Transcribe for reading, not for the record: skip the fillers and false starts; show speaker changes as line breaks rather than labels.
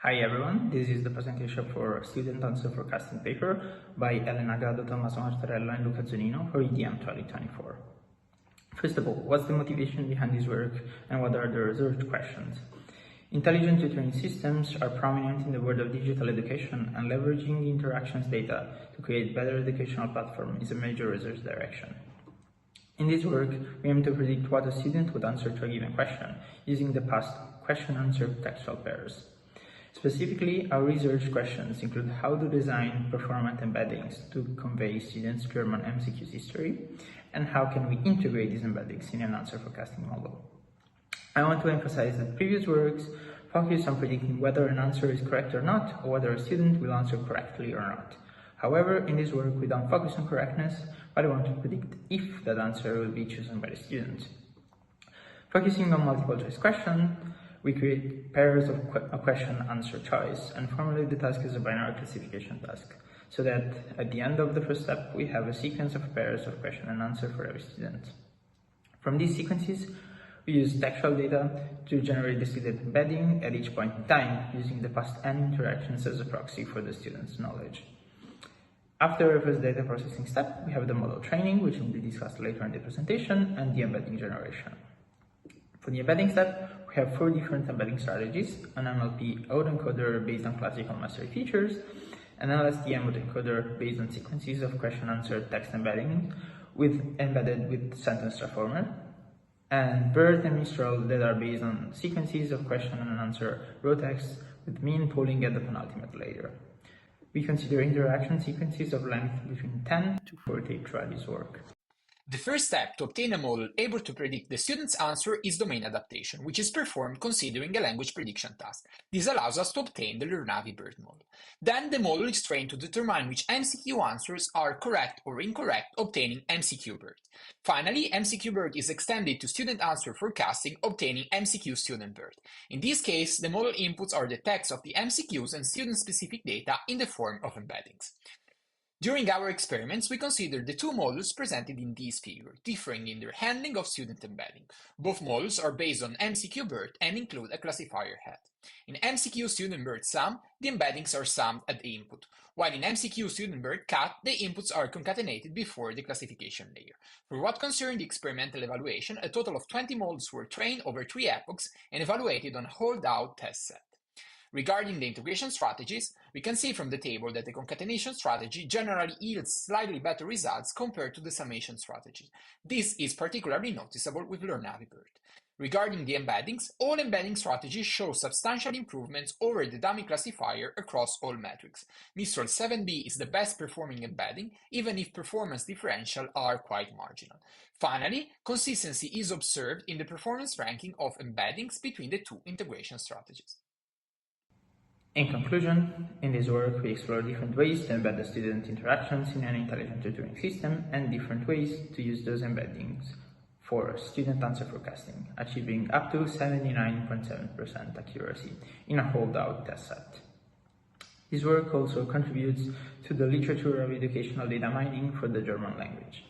Hi everyone, this is the presentation for Student Answer Forecasting paper by Elena, Gado, Tommaso, Martorella and Luca Zunino for EDM 2024. First of all, what's the motivation behind this work and what are the research questions? Intelligent tutoring systems are prominent in the world of digital education, and leveraging the interactions data to create better educational platform is a major research direction. In this work, we aim to predict what a student would answer to a given question using the past question-answer textual pairs. Specifically, our research questions include how to design performant embeddings to convey students' German MCQs history, and how can we integrate these embeddings in an answer forecasting model. I want to emphasize that previous works focus on predicting whether an answer is correct or not, or whether a student will answer correctly or not. However, in this work, we don't focus on correctness, but I want to predict if that answer will be chosen by the student. Focusing on multiple choice questions, we create pairs of a question-answer choice and formulate the task as a binary classification task, so that at the end of the first step, we have a sequence of pairs of question and answer for every student. From these sequences, we use textual data to generate the student embedding at each point in time, using the past n interactions as a proxy for the student's knowledge. After the first data processing step, we have the model training, which will be discussed later in the presentation, and the embedding generation. For the embedding step, we have 4 different embedding strategies: an NLP autoencoder based on classical mastery features, an LSTM autoencoder based on sequences of question-answer text embedding embedded with sentence transformer, and BERT and Mistral that are based on sequences of question and answer raw text with mean polling at the penultimate layer. We consider interaction sequences of length between 10 to 40 throughout this work.
The first step to obtain a model able to predict the student's answer is domain adaptation, which is performed considering a language prediction task. This allows us to obtain the Lernavi-BERT model. Then the model is trained to determine which MCQ answers are correct or incorrect, obtaining MCQ-BERT. Finally, MCQ-BERT is extended to student answer forecasting, obtaining MCQ student-BERT. In this case, the model inputs are the text of the MCQs and student-specific data in the form of embeddings. During our experiments, we considered the 2 models presented in this figure, differing in their handling of student embedding. Both models are based on MCQ-BERT and include a classifier head. In MCQ student-BERT sum, the embeddings are summed at the input, while in MCQ student-BERT cut, the inputs are concatenated before the classification layer. For what concerned the experimental evaluation, a total of 20 models were trained over 3 epochs and evaluated on a holdout test set. Regarding the integration strategies, we can see from the table that the concatenation strategy generally yields slightly better results compared to the summation strategy. This is particularly noticeable with Lernavi-BERT. Regarding the embeddings, all embedding strategies show substantial improvements over the dummy classifier across all metrics. Mistral 7B is the best performing embedding, even if performance differential are quite marginal. Finally, consistency is observed in the performance ranking of embeddings between the 2 integration strategies.
In conclusion, in this work, we explore different ways to embed the student interactions in an intelligent tutoring system and different ways to use those embeddings for student answer forecasting, achieving up to 79.7% accuracy in a holdout test set. This work also contributes to the literature of educational data mining for the German language.